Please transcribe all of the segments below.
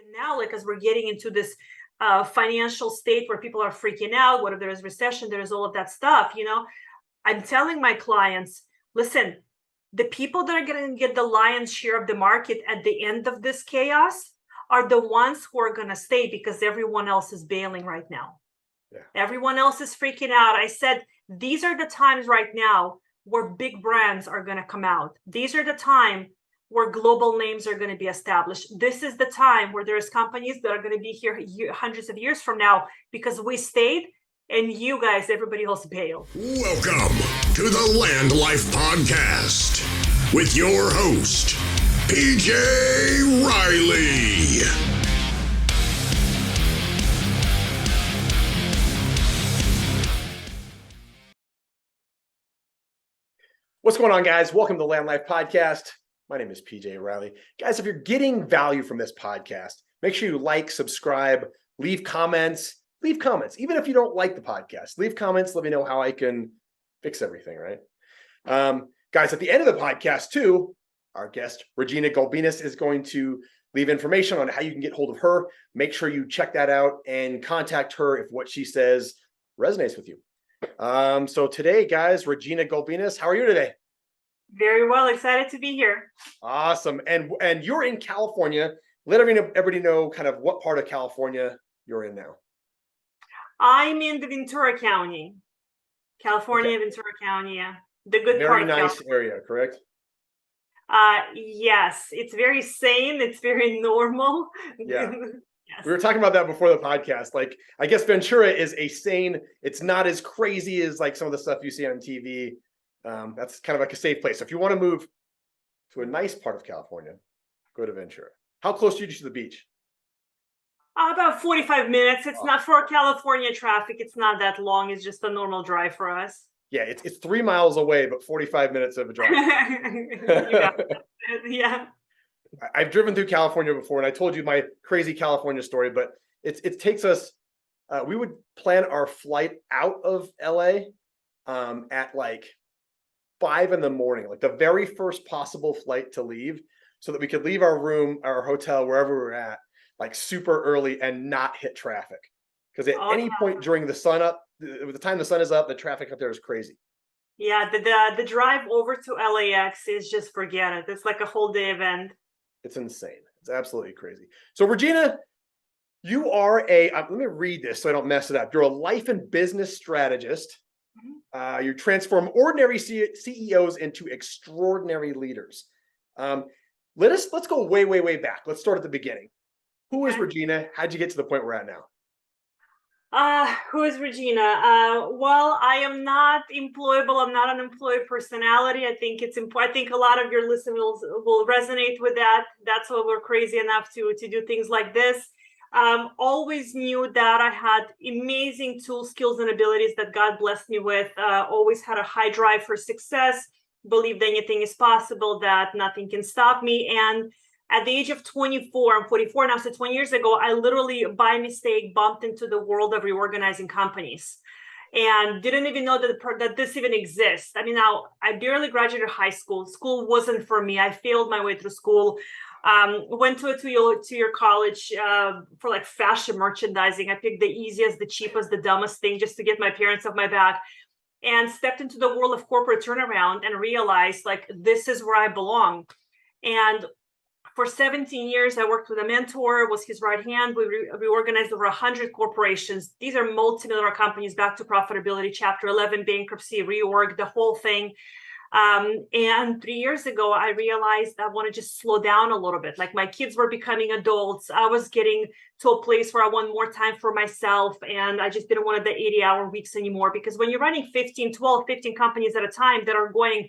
even now, like as we're getting into this financial state where people are freaking out, what if there is recession, there is all of that stuff, I'm telling my clients, listen, the people that are going to get the lion's share of the market at the end of this chaos are the ones who are going to stay because everyone else is bailing right now. Yeah. Everyone else is freaking out. I said, these are the times right now where big brands are going to come out. These are the time where global names are going to be established. This is the time where there's companies that are going to be here hundreds of years from now because we stayed and you guys, everybody else bailed. Welcome to the LandLife Podcast with your host, PJ Riley. What's going on, guys? Welcome to the LandLife Podcast. My name is PJ Riley. Guys, if you're getting value from this podcast, make sure you like, subscribe, leave comments. Even if you don't like the podcast, leave comments. Let me know how I can fix everything, right? Guys, at the end of the podcast, too, our guest, Regina Gulbinas, is going to leave information on how you can get hold of her. Make sure you check that out and contact her if what she says resonates with you. So today, guys, Regina Gulbinas, how are you today? Very well, excited to be here. Awesome. And you're in California. Let everybody know kind of what part of California you're in now. I'm in the Ventura County, California, okay. Ventura County, yeah. The good part of Very nice California. area, correct? Yes, it's very sane. It's very normal. Yeah. Yes. We were talking about that before the podcast. Like, I guess Ventura is a sane, it's not as crazy as like some of the stuff you see on TV. That's kind of like a safe place. So if you want to move to a nice part of California, go to Ventura. How close are you to the beach? About 45 minutes. It's not for California traffic. It's not that long. It's just a normal drive for us. Yeah, it's 3 miles away, but 45 minutes of a drive. Yeah. I've driven through California before, and I told you my crazy California story, but it takes us, we would plan our flight out of LA at like 5 a.m, like the very first possible flight to leave, so that we could leave our room, our hotel, wherever we're at, like super early and not hit traffic. Because at any point during the sun up, the time the sun is up, the traffic up there is crazy. Yeah, the drive over to LAX is just forget it. It's like a whole day event. It's insane. It's absolutely crazy. So Regina, you are let me read this so I don't mess it up. You're a life and business strategist. Mm-hmm. You transform ordinary CEOs into extraordinary leaders. Let's go way back. Let's start at the beginning. Who is Regina? How'd you get to the point we're at now? Who is Regina? Well, I am not employable. I'm not an employee personality. I think it's important. I think a lot of your listeners will resonate with that. That's why we're crazy enough to do things like this. Always knew that I had amazing tools, skills, and abilities that God blessed me with. Always had a high drive for success, believed anything is possible, that nothing can stop me. And at the age of 24, I'm 44 now, so 20 years ago, I literally, by mistake, bumped into the world of reorganizing companies and didn't even know that this even exists. I mean, now, I barely graduated high school. School wasn't for me. I failed my way through school. Went to a two-year college for like fashion merchandising. I picked the easiest, the cheapest, the dumbest thing just to get my parents off my back, and stepped into the world of corporate turnaround and realized, like, this is where I belong. And for 17 years, I worked with a mentor, was his right hand. We reorganized over 100 corporations. These are multi-million companies back to profitability, Chapter 11, bankruptcy, reorg, the whole thing. And 3 years ago, I realized I want to just slow down a little bit. Like, my kids were becoming adults. I was getting to a place where I want more time for myself. And I just didn't want the 80-hour weeks anymore. Because when you're running 15 companies at a time that are going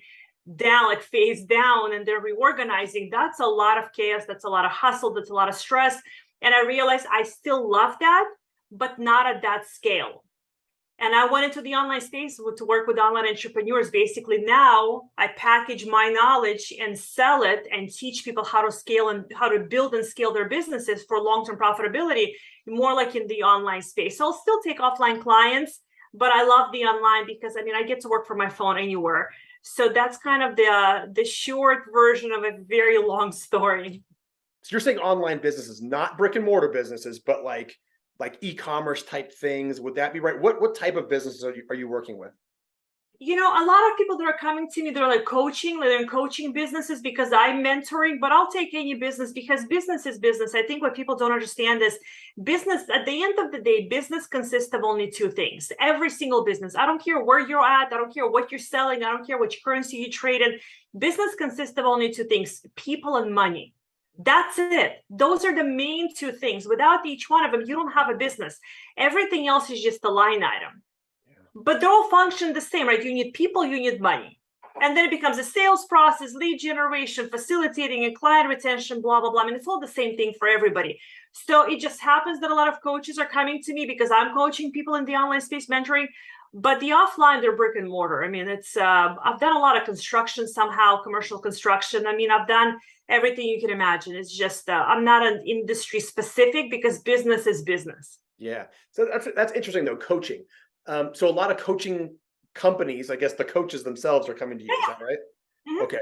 down, like phase down, and they're reorganizing, that's a lot of chaos, that's a lot of hustle, that's a lot of stress. And I realized I still love that, but not at that scale. And I went into the online space to work with online entrepreneurs. Basically, now I package my knowledge and sell it and teach people how to scale and how to build and scale their businesses for long-term profitability, more like in the online space. So I'll still take offline clients, but I love the online because, I mean, I get to work from my phone anywhere. So that's kind of the short version of a very long story. So you're saying online businesses, not brick and mortar businesses, but like e-commerce type things. Would that be right? What type of businesses are you working with? A lot of people that are coming to me, they're like they're in coaching businesses because I'm mentoring, but I'll take any business because business is business. I think what people don't understand is business, at the end of the day, business consists of only two things. Every single business. I don't care where you're at. I don't care what you're selling. I don't care which currency you trade in. Business consists of only two things: people and money. That's it. Those are the main two things. Without each one of them, you don't have a business. Everything else is just a line item. But they all function the same, right? You need people, you need money. And then it becomes a sales process, lead generation, facilitating and client retention, blah, blah, blah. I mean, it's all the same thing for everybody. So it just happens that a lot of coaches are coming to me because I'm coaching people in the online space, mentoring. But the offline, they're brick and mortar. I mean, I've done a lot of construction somehow, commercial construction. I mean, I've done everything you can imagine. It's just, I'm not an industry specific because business is business. Yeah. So that's interesting though, coaching. So a lot of coaching companies, I guess the coaches themselves are coming to you. Is that right? Mhm. Okay.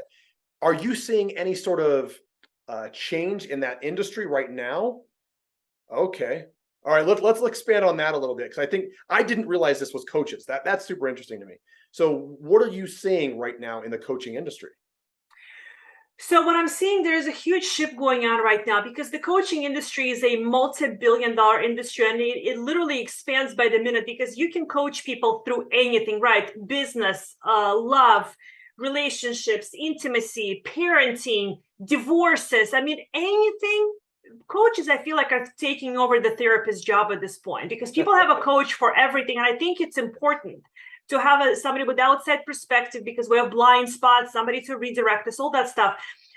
Are you seeing any sort of change in that industry right now? Okay. All right. Let's expand on that a little bit because I think I didn't realize this was coaches. That's super interesting to me. So what are you seeing right now in the coaching industry? So what I'm seeing, there's a huge shift going on right now because the coaching industry is a multi-billion-dollar industry, and it literally expands by the minute because you can coach people through anything, right? Business, love, relationships, intimacy, parenting, divorces. I mean, anything. Coaches, I feel like, are taking over the therapist job at this point because people have a coach for everything. And I think it's important to have somebody with outside perspective because we have blind spots, somebody to redirect us, all that stuff.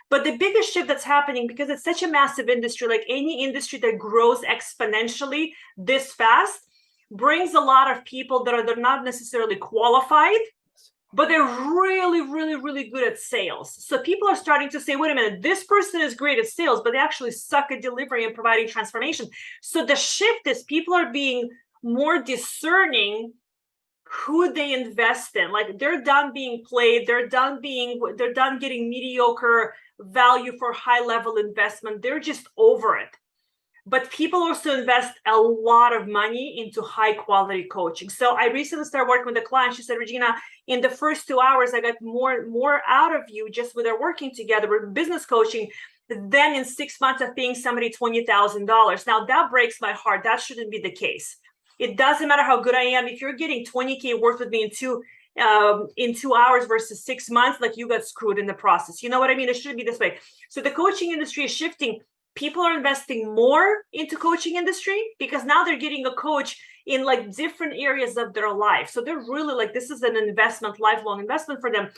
But the biggest shift that's happening, because it's such a massive industry, like any industry that grows exponentially this fast, brings a lot of people that are not necessarily qualified, but they're really, really, really good at sales. So people are starting to say, wait a minute, this person is great at sales, but they actually suck at delivering and providing transformation. So the shift is people are being more discerning who they invest in. Like they're done being played, they're done getting mediocre value for high level investment. They're just over it. But people also invest a lot of money into high quality coaching. So I recently started working with a client. She said, Regina, in the first 2 hours, I got more out of you just with our working together with business coaching than in 6 months of paying somebody $20,000. Now that breaks my heart. That shouldn't be the case. It doesn't matter how good I am. If you're getting 20K worth with me in 2 hours versus 6 months, like you got screwed in the process. You know what I mean? It should be this way. So the coaching industry is shifting. People are investing more into coaching industry because now they're getting a coach in like different areas of their life. So they're really like, this is an investment, lifelong investment for them,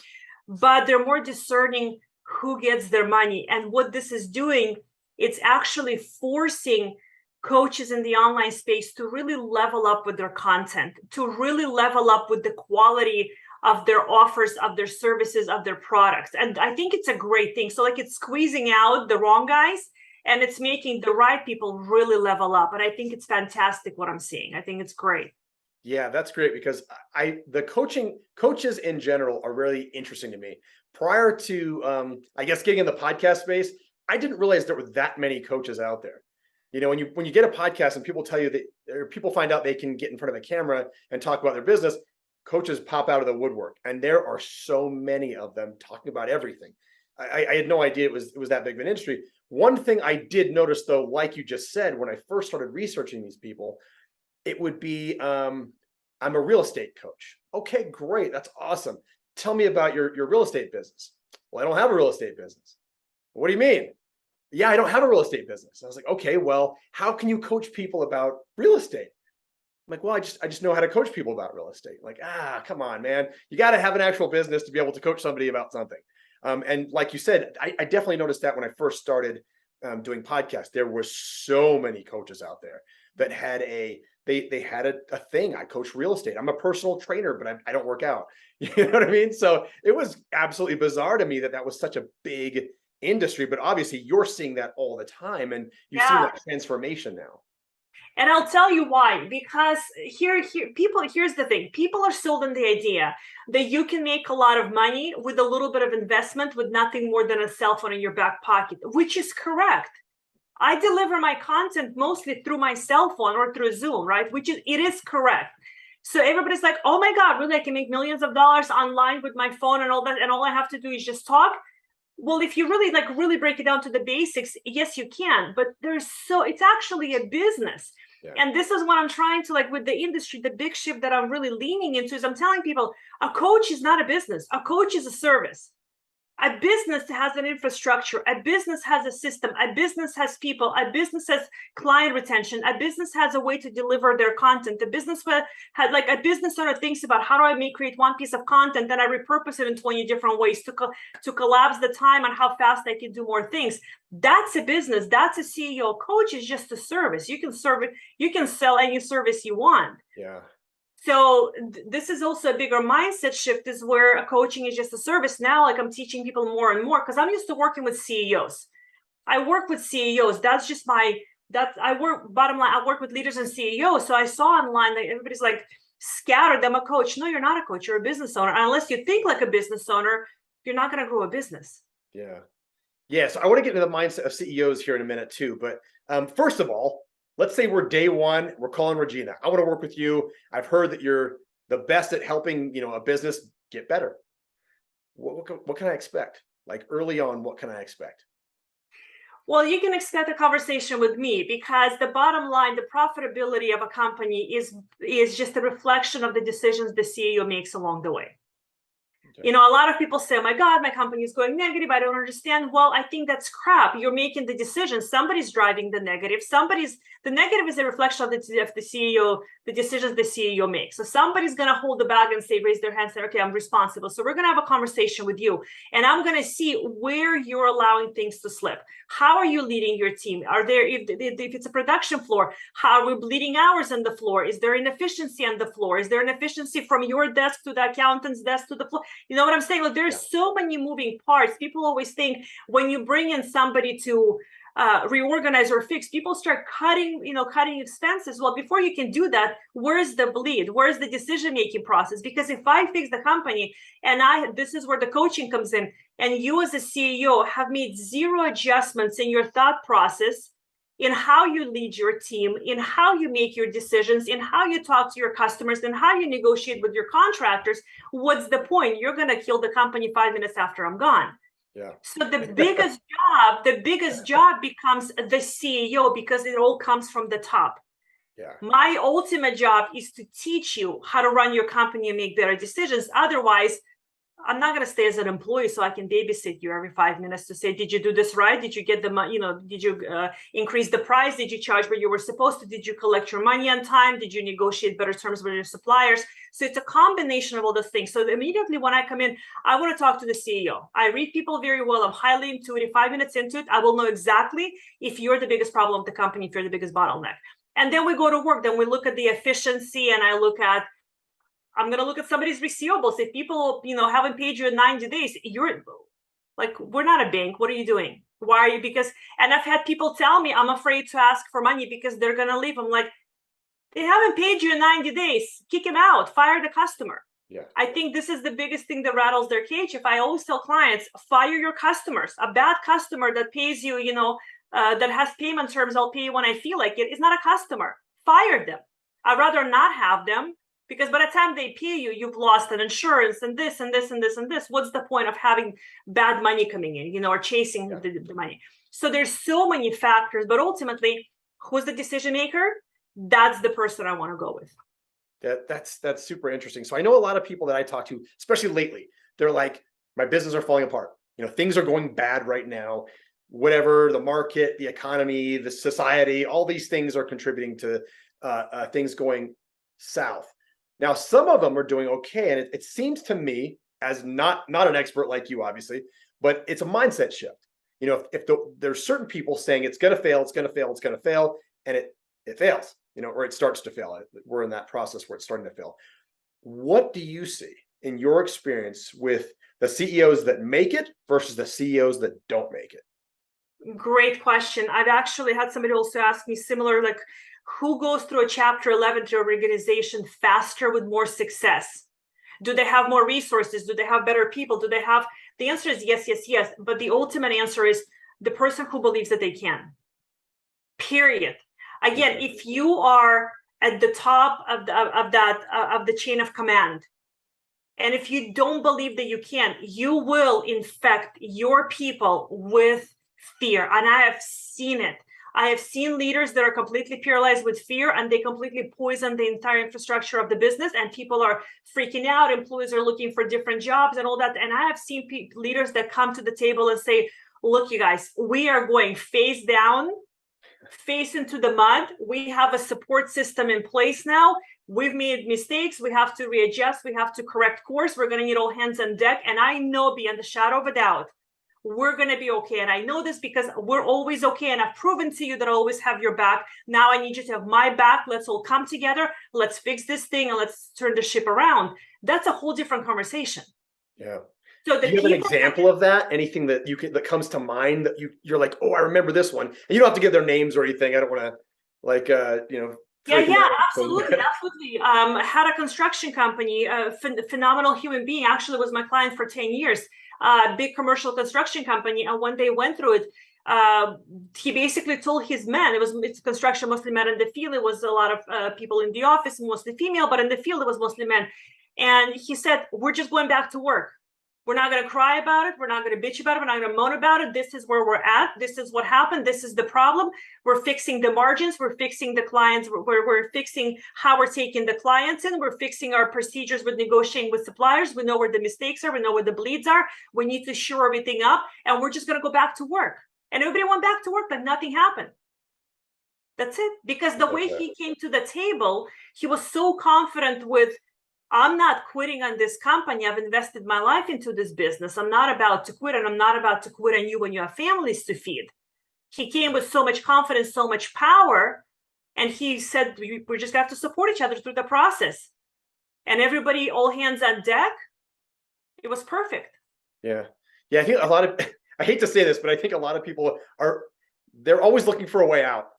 but they're more discerning who gets their money. And what this is doing, it's actually forcing coaches in the online space to really level up with their content, to really level up with the quality of their offers, of their services, of their products. And I think it's a great thing. So like it's squeezing out the wrong guys and it's making the right people really level up. And I think it's fantastic what I'm seeing. I think it's great. Yeah, that's great because the coaches in general are really interesting to me. Prior to I guess getting in the podcast space, I didn't realize there were that many coaches out there. You know, when you get a podcast and people tell you that, or people find out they can get in front of a camera and talk about their business, coaches pop out of the woodwork, and there are so many of them talking about everything. I had no idea it was that big of an industry. One thing I did notice though, like you just said, when I first started researching these people, it would be I'm a real estate coach. Okay, great, that's awesome. Tell me about your real estate business. Well, I don't have a real estate business. What do you mean? Yeah, I don't have a real estate business. I was like, okay, well, how can you coach people about real estate? I'm like, well, I just know how to coach people about real estate. Like, come on, man. You got to have an actual business to be able to coach somebody about something. And like you said, I definitely noticed that when I first started doing podcasts, there were so many coaches out there that had they had a thing. I coach real estate. I'm a personal trainer, but I don't work out. You know what I mean? So it was absolutely bizarre to me that was such a big industry, but obviously you're seeing that all the time and you've seen that transformation now. And I'll tell you why, because here's the thing. People are sold on the idea that you can make a lot of money with a little bit of investment with nothing more than a cell phone in your back pocket, which is correct. I deliver my content mostly through my cell phone or through Zoom, right? It is correct. So everybody's like, oh my God, really? I can make millions of dollars online with my phone and all that. And all I have to do is just talk. Well, if you really break it down to the basics, yes, you can. But it's actually a business. Yeah. And this is what I'm trying to, like, with the industry, the big shift that I'm really leaning into is I'm telling people a coach is not a business. A coach is a service. A business has an infrastructure. A business has a system. A business has people. A business has client retention. A business has a way to deliver their content. The business had, like, a business owner thinks about how do I create one piece of content, then I repurpose it in 20 different ways to collapse the time and how fast I can do more things. That's a business. That's a CEO. Coach is just a service. You can serve it. You can sell any service you want. Yeah. So this is also a bigger mindset shift, is where a coaching is just a service. Now, like, I'm teaching people more and more because I'm used to working with CEOs. I work with CEOs. That's just bottom line, I work with leaders and CEOs. So I saw online that everybody's like scattered. I'm a coach. No, you're not a coach. You're a business owner. Unless you think like a business owner, you're not going to grow a business. Yeah. Yeah. So I want to get into the mindset of CEOs here in a minute too. But first of all, let's say we're day one, we're calling Regina. I want to work with you. I've heard that you're the best at helping, a business get better. What can I expect? Like, early on, what can I expect? Well, you can expect a conversation with me, because the bottom line, the profitability of a company is just a reflection of the decisions the CEO makes along the way. Okay. A lot of people say, oh my God, my company is going negative. I don't understand. Well, I think that's crap. You're making the decisions. Somebody's driving the negative. The negative is a reflection of the CEO, the decisions the CEO makes. So somebody's going to hold the bag and raise their hand, say, okay, I'm responsible. So we're going to have a conversation with you. And I'm going to see where you're allowing things to slip. How are you leading your team? If it's a production floor, how are we bleeding hours on the floor? Is there inefficiency on the floor? Is there inefficiency from your desk to the accountant's desk to the floor? You know what I'm saying? Like, there's so many moving parts. People always think when you bring in somebody to reorganize or fix, people start cutting expenses. Well, before you can do that, where's the bleed? Where's the decision-making process? Because if I fix the company and this is where the coaching comes in, and you as a CEO have made zero adjustments in your thought process, in how you lead your team, in how you make your decisions, in how you talk to your customers, and how you negotiate with your contractors, what's the point? You're going to kill the company 5 minutes after I'm gone. Yeah. So the biggest job becomes the CEO, because it all comes from the top. Yeah. My ultimate job is to teach you how to run your company and make better decisions. Otherwise, I'm not going to stay as an employee so I can babysit you every 5 minutes to say, did you do this right? Did you get the money? Did you increase the price? Did you charge what you were supposed to? Did you collect your money on time? Did you negotiate better terms with your suppliers? So it's a combination of all those things. So immediately when I come in, I want to talk to the CEO. I read people very well. I'm highly intuitive. 5 minutes into it, I will know exactly if you're the biggest problem of the company, if you're the biggest bottleneck. And then we go to work. Then we look at the efficiency, and I'm going to look at somebody's receivables. If people, haven't paid you in 90 days, you're like, we're not a bank. What are you doing? Why are you? And I've had people tell me, I'm afraid to ask for money because they're going to leave. I'm like, they haven't paid you in 90 days. Kick them out. Fire the customer. Yeah. I think this is the biggest thing that rattles their cage. If I always tell clients, fire your customers. A bad customer that pays you, that has payment terms, I'll pay you when I feel like it, is not a customer. Fire them. I'd rather not have them. Because by the time they pay you, you've lost an insurance and this and this and this and this. What's the point of having bad money coming in, or chasing the money? So there's so many factors, but ultimately, who's the decision maker? That's the person I want to go with. That's super interesting. So I know a lot of people that I talk to, especially lately, they're like, my business are falling apart. Things are going bad right now. Whatever, the market, the economy, the society, all these things are contributing to things going south. Now, some of them are doing okay. And it seems to me, as not an expert like you, obviously, but it's a mindset shift. If there's certain people saying it's going to fail, it's going to fail, it's going to fail, and it fails, or it starts to fail. We're in that process where it's starting to fail. What do you see in your experience with the CEOs that make it versus the CEOs that don't make it? Great question. I've actually had somebody also ask me similar, like, who goes through a chapter 11 to organization faster with more success? Do they have more resources? Do they have better people? The answer is yes, yes, yes. But the ultimate answer is the person who believes that they can. period. Again, if you are at the top of the chain of command, and if you don't believe that you can, you will infect your people with fear. And I have seen it. I have seen leaders that are completely paralyzed with fear, and they completely poison the entire infrastructure of the business, and people are freaking out. Employees are looking for different jobs and all that. And I have seen leaders that come to the table and say, look, you guys, we are going face down, face into the mud. We have a support system in place now. We've made mistakes. We have to readjust. We have to correct course. We're going to need all hands on deck. And I know beyond the shadow of a doubt, we're going to be okay. And I know this because we're always okay. And I've proven to you that I always have your back. Now I need you to have my back. Let's all come together. Let's fix this thing and let's turn the ship around. That's a whole different conversation. Yeah. So do you have an example of that? Anything that that comes to mind that you're like, oh, I remember this one. And you don't have to give their names or anything. I don't want to Yeah, absolutely. I had a construction company, a phenomenal human being, actually was my client for 10 years, big commercial construction company. And when they went through it, he basically told his men, it's construction, mostly men in the field. It was a lot of people in the office, mostly female, but in the field, it was mostly men. And he said, we're just going back to work. We're not going to cry about it. We're not going to bitch about it. We're not going to moan about it. This is where we're at. This is what happened. This is the problem. We're fixing the margins. We're fixing the clients. We're fixing how we're taking the clients in. We're fixing our procedures with negotiating with suppliers. We know where the mistakes are. We know where the bleeds are. We need to shore everything up. And we're just going to go back to work. And everybody went back to work, but nothing happened. That's it. Because the way he came to the table, he was so confident with, I'm not quitting on this company. I've invested my life into this business. I'm not about to quit, and I'm not about to quit on you when you have families to feed. He came with so much confidence, so much power, and he said, we just have to support each other through the process. And everybody, all hands on deck. It was perfect. Yeah. Yeah, I think I hate to say this, but I think a lot of people they're always looking for a way out.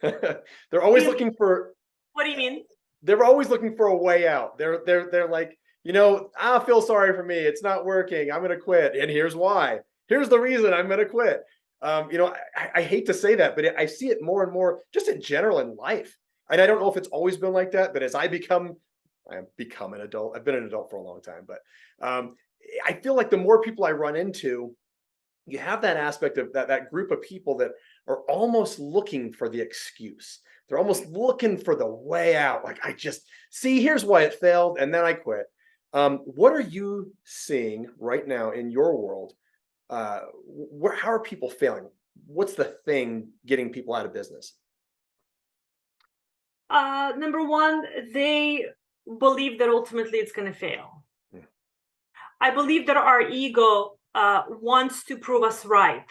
They're always looking for. What do you mean? They're always looking for a way out. They're like, I feel sorry for me. It's not working. I'm going to quit. And here's why. Here's the reason I'm going to quit. I hate to say that, but I see it more and more just in general in life. And I don't know if it's always been like that, but as I become an adult, I've been an adult for a long time, but I feel like the more people I run into, you have that aspect of that group of people that are almost looking for the excuse. They're almost looking for the way out. Like, I just see, here's why it failed, and then I quit. What are you seeing right now in your world? How are people failing? What's the thing getting people out of business? Number one, they believe that ultimately it's going to fail. I believe that our ego wants to prove us right.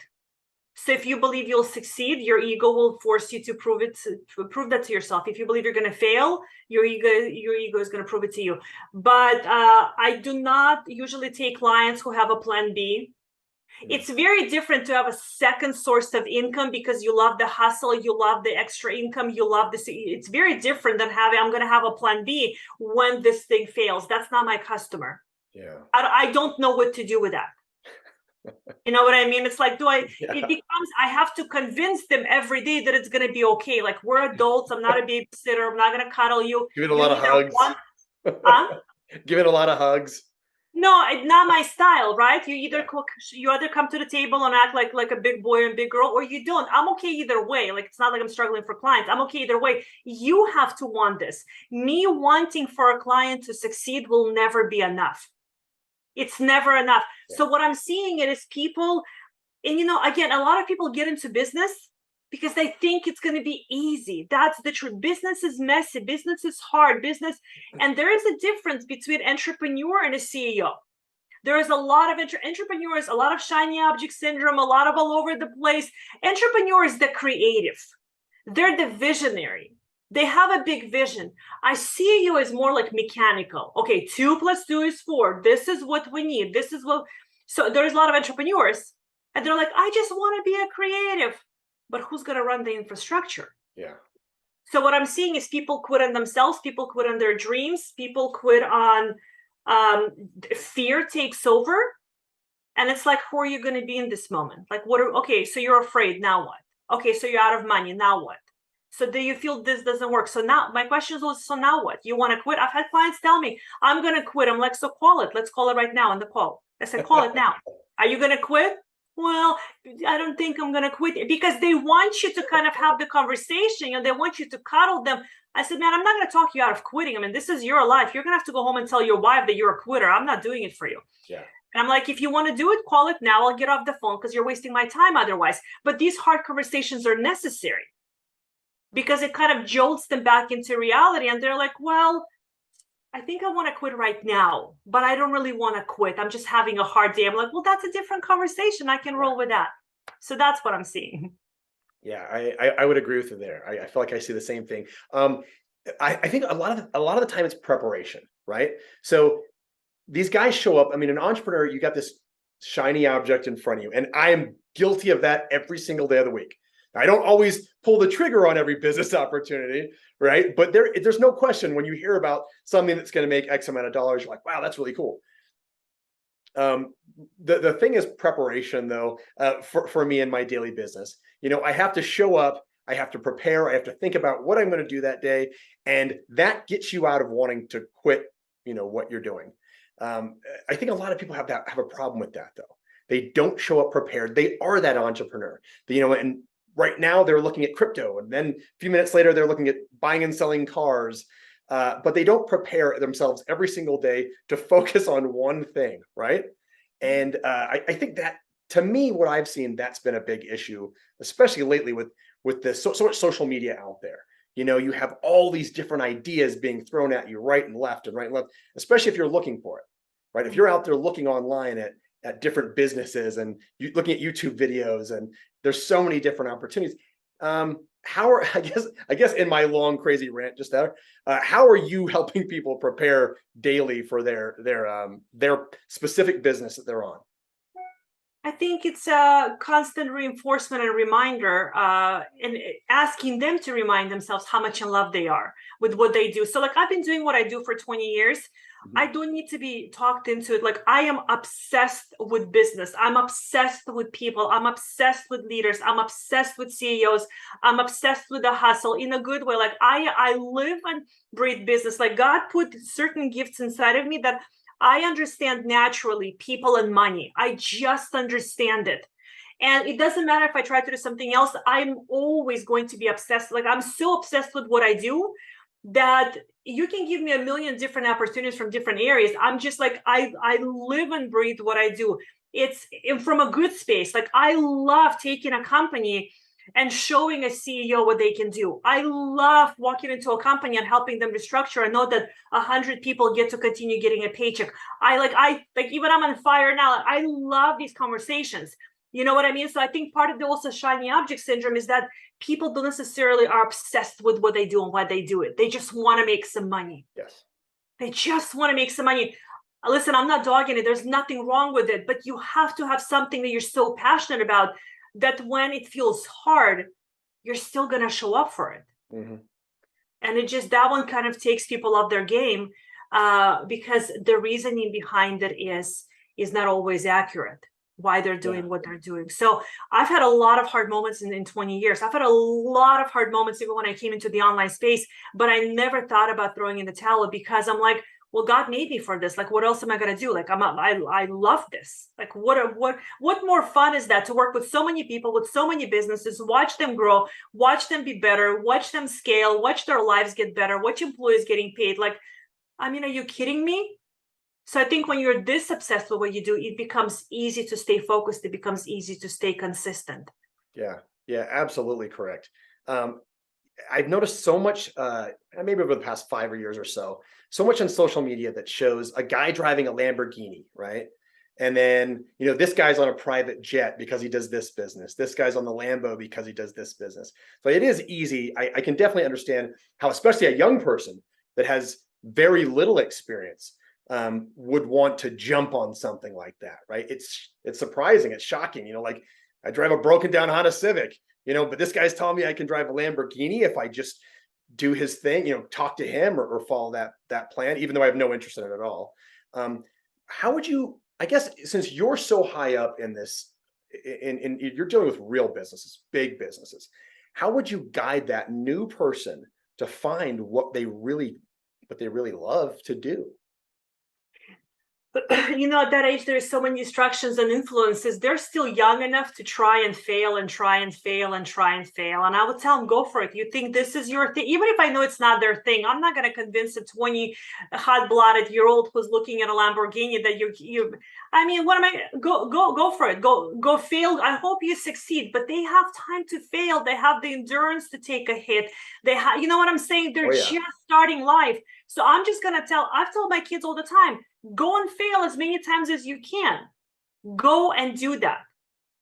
So if you believe you'll succeed, your ego will force you to prove that to yourself. If you believe you're going to fail, your ego is going to prove it to you. But I do not usually take clients who have a plan B. It's very different to have a second source of income because you love the hustle, you love the extra income, you love this. It's very different than I'm going to have a plan B when this thing fails. That's not my customer. Yeah. I don't know what to do with that. You know what I mean? It's like, it becomes, I have to convince them every day that it's going to be okay. Like, we're adults. I'm not a babysitter. I'm not going to cuddle you. Give it a lot of hugs. Give it a lot of hugs. No, it's not my style, right? You either come to the table and act like a big boy and big girl, or you don't. I'm okay either way. Like, it's not like I'm struggling for clients. I'm okay either way. You have to want this. Me wanting for a client to succeed will never be enough. It's never enough. Yeah. So what I'm seeing is people, and again, a lot of people get into business because they think it's going to be easy. That's the truth. Business is messy. Business is hard. And there is a difference between entrepreneur and a CEO. There is a lot of entrepreneurs, a lot of shiny object syndrome, a lot of all over the place. Entrepreneur is the creative. They're the visionary. They have a big vision. I see you as more like mechanical. Okay, 2 + 2 is 4. This is what we need. So there's a lot of entrepreneurs, and they're like, I just want to be a creative. But who's going to run the infrastructure? Yeah. So what I'm seeing is people quit on themselves. People quit on their dreams. People quit on fear takes over. And it's like, who are you going to be in this moment? Like, so you're afraid. Now what? Okay, so you're out of money. Now what? So do you feel this doesn't work? So now my question is also, so now what? You want to quit? I've had clients tell me, I'm going to quit. I'm like, so call it. Let's call it right now in the call. I said, call it now. Are you going to quit? Well, I don't think I'm going to quit, because they want you to kind of have the conversation and they want you to cuddle them. I said, man, I'm not going to talk you out of quitting. I mean, this is your life. You're going to have to go home and tell your wife that you're a quitter. I'm not doing it for you. Yeah. And I'm like, if you want to do it, call it now. I'll get off the phone because you're wasting my time otherwise. But these hard conversations are necessary because it kind of jolts them back into reality. And they're like, well, I think I want to quit right now, but I don't really want to quit. I'm just having a hard day. I'm like, well, that's a different conversation. I can roll with that. So that's what I'm seeing. Yeah, I would agree with you there. I feel like I see the same thing. I think a lot of the time it's preparation, right? So these guys show up. I mean, an entrepreneur, you got this shiny object in front of you, and I am guilty of that every single day of the week. I don't always pull the trigger on every business opportunity, right? But there's no question when you hear about something that's going to make X amount of dollars, you're like, wow, that's really cool. The thing is preparation, though, for me in my daily business. I have to show up, I have to prepare, I have to think about what I'm going to do that day, and that gets you out of wanting to quit, what you're doing. I think a lot of people have a problem with that, though. They don't show up prepared. They are that entrepreneur, and right now they're looking at crypto, and then a few minutes later they're looking at buying and selling cars. But they don't prepare themselves every single day to focus on one thing, right? And I think that, to me, what I've seen, that's been a big issue, especially lately with this so much social media out there. You have all these different ideas being thrown at you right and left, especially if you're looking for it, right? If you're out there looking online at different businesses and looking at YouTube videos, and there's so many different opportunities. I guess in my long crazy rant just there, how are you helping people prepare daily for their specific business that they're on? I think it's a constant reinforcement and reminder, and asking them to remind themselves how much in love they are with what they do. So like, I've been doing what I do for 20 years. Mm-hmm. I don't need to be talked into it. Like, I am obsessed with business. I'm obsessed with people. I'm obsessed with leaders. I'm obsessed with CEOs. I'm obsessed with the hustle in a good way. Like, I live and breathe business. Like, God put certain gifts inside of me that I understand naturally, people and money. I just understand it. And it doesn't matter if I try to do something else, I'm always going to be obsessed. Like, I'm so obsessed with what I do that you can give me a million different opportunities from different areas. I'm just like, I live and breathe what I do. It's from a good space. Like, I love taking a company and showing a CEO what they can do. I love walking into a company and helping them restructure and know that 100 people get to continue getting a paycheck. I like even I'm on fire now. I love these conversations. You know what I mean? So I think part of the also shiny object syndrome is that people don't necessarily are obsessed with what they do and why they do it. They just want to make some money. Yes. They just want to make some money. Listen, I'm not dogging it. There's nothing wrong with it, but you have to have something that you're so passionate about that when it feels hard, you're still going to show up for it. Mm-hmm. And that one kind of takes people off their game, because the reasoning behind it is not always accurate, why they're doing what they're doing. So I've had a lot of hard moments in 20 years. I've had a lot of hard moments even when I came into the online space, but I never thought about throwing in the towel because I'm like, well, God made me for this. Like, what else am I going to do? Like, I love this. Like, what more fun is that to work with so many people, with so many businesses, watch them grow, watch them be better, watch them scale, watch their lives get better, watch employees getting paid. Like, I mean, are you kidding me? So I think when you're this obsessed with what you do, it becomes easy to stay focused. It becomes easy to stay consistent. Yeah, absolutely correct. I've noticed so much, maybe over the past 5 years or so much on social media that shows a guy driving a Lamborghini, right? And then, this guy's on a private jet because he does this business. This guy's on the Lambo because he does this business. So it is easy. I can definitely understand how, especially a young person that has very little experience, would want to jump on something like that, right? It's surprising. It's shocking. Like, I drive a broken down Honda Civic. But this guy's telling me I can drive a Lamborghini if I just do his thing, talk to him or follow that plan, even though I have no interest in it at all. How would you, I guess, since you're so high up in this, you're dealing with real businesses, big businesses. How would you guide that new person to find what they really love to do? But at that age, there's so many distractions and influences. They're still young enough to try and fail and try and fail and try and fail. And I would tell them, go for it. You think this is your thing, even if I know it's not their thing. I'm not going to convince a 20 hot-blooded year old who's looking at a Lamborghini that you. I mean, what am I? Go for it. Go fail. I hope you succeed. But they have time to fail. They have the endurance to take a hit. They have, you know what I'm saying? They're just starting life. So I'm just going to I've told my kids all the time, go and fail as many times as you can. Go and do that.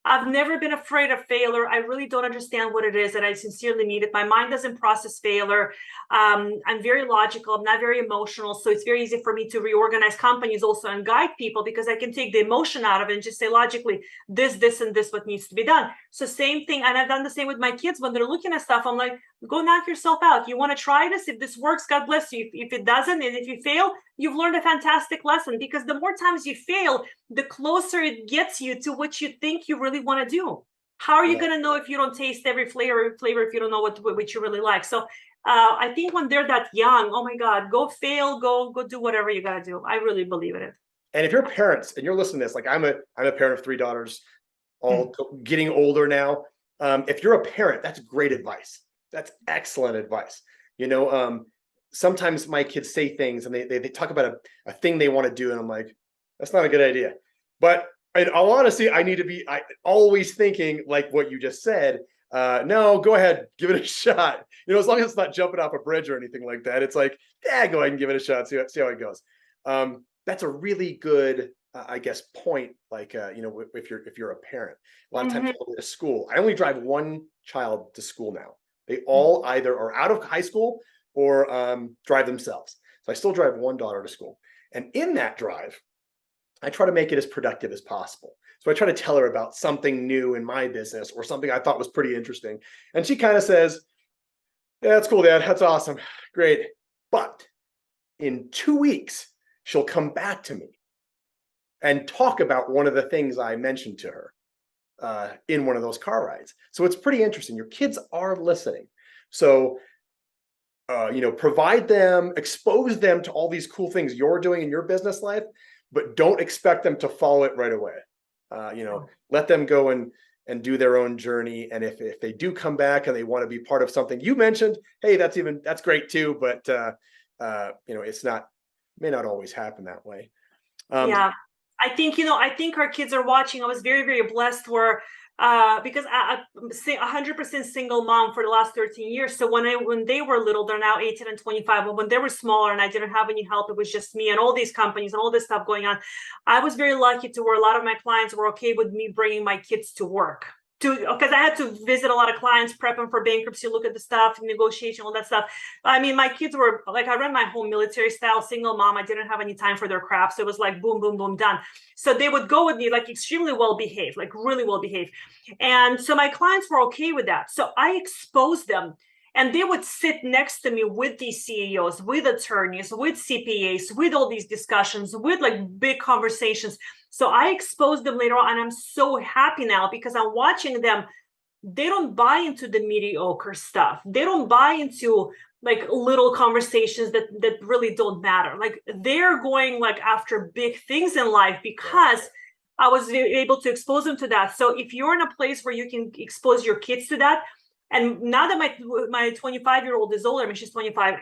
I've never been afraid of failure. I really don't understand what it is, and I sincerely need it. My mind doesn't process failure. I'm very logical. I'm not very emotional. So it's very easy for me to reorganize companies also and guide people, because I can take the emotion out of it and just say logically, this, and this, what needs to be done. So same thing. And I've done the same with my kids. When they're looking at stuff, I'm like, go knock yourself out. You want to try this? If this works, God bless you. If it doesn't, and if you fail, you've learned a fantastic lesson, because the more times you fail, the closer it gets you to what you think you really want to do. How are you going to know if you don't taste every flavor, if you don't know what you really like? So I think when they're that young, oh my God, go fail, go do whatever you got to do. I really believe in it. And if you're parents and you're listening to this, like I'm a parent of 3 daughters, all getting older now. If you're a parent, that's great advice. That's excellent advice. Sometimes my kids say things and they talk about a thing they want to do, and I'm like, that's not a good idea. But in all honesty, I need to be always thinking like what you just said. No, go ahead, give it a shot. As long as it's not jumping off a bridge or anything like that, it's like, go ahead and give it a shot. See how it goes. That's a really good, I guess, point. Like, if you're a parent, a lot of times I'll go to school. I only drive one child to school now. They all either are out of high school or drive themselves. So I still drive one daughter to school. And in that drive, I try to make it as productive as possible. So I try to tell her about something new in my business or something I thought was pretty interesting. And she kind of says, yeah, that's cool, Dad. That's awesome. Great. But in 2 weeks, she'll come back to me and talk about one of the things I mentioned to her in one of those car rides. So it's pretty interesting. Your kids are listening. So provide them, expose them to all these cool things you're doing in your business life, but don't expect them to follow it right away. Let them go and do their own journey. And if they do come back and they want to be part of something you mentioned, hey, that's great too. But it's may not always happen that way. I think our kids are watching. I was very, very blessed where because I'm 100% single mom for the last 13 years. So when they were little, they're now 18 and 25. But when they were smaller and I didn't have any help, it was just me and all these companies and all this stuff going on. I was very lucky to where a lot of my clients were okay with me bringing my kids to work. Because I had to visit a lot of clients, prep them for bankruptcy, look at the stuff, negotiation, all that stuff. I mean, my kids were like, I ran my home military style, single mom. I didn't have any time for their crap. So it was like, boom, boom, boom, done. So they would go with me like extremely well behaved, like really well behaved. And so my clients were okay with that. So I exposed them. And they would sit next to me with these CEOs, with attorneys, with CPAs, with all these discussions, with like big conversations. So I exposed them later on, and I'm so happy now because I'm watching them. They don't buy into the mediocre stuff. They don't buy into like little conversations that really don't matter. Like they're going like after big things in life because I was able to expose them to that. So if you're in a place where you can expose your kids to that, and now that my 25-year-old is older, I mean, she's 25,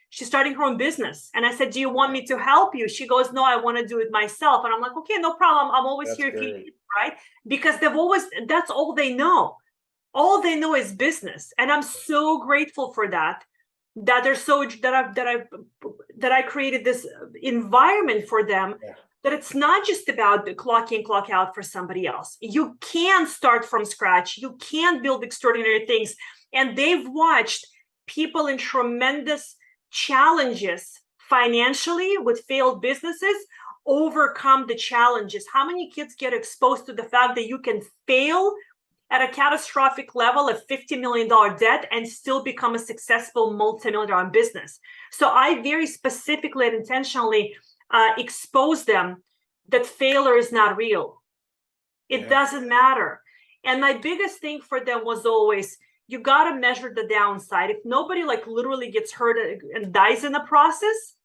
she's starting her own business. And I said, do you want me to help you? She goes, no, I want to do it myself. And I'm like, okay, no problem. I'm always here if you need, right? Because that's all they know. All they know is business. And I'm so grateful for that I created this environment for them. That it's not just about the clock in, clock out for somebody else. You can start from scratch. You can build extraordinary things. And they've watched people in tremendous challenges financially with failed businesses overcome the challenges. How many kids get exposed to the fact that you can fail at a catastrophic level of $50 million debt and still become a successful multi-million-dollar business? So I very specifically and intentionally expose them that failure is not real. It doesn't matter. And my biggest thing for them was always, you got to measure the downside. If nobody like literally gets hurt and dies in the process,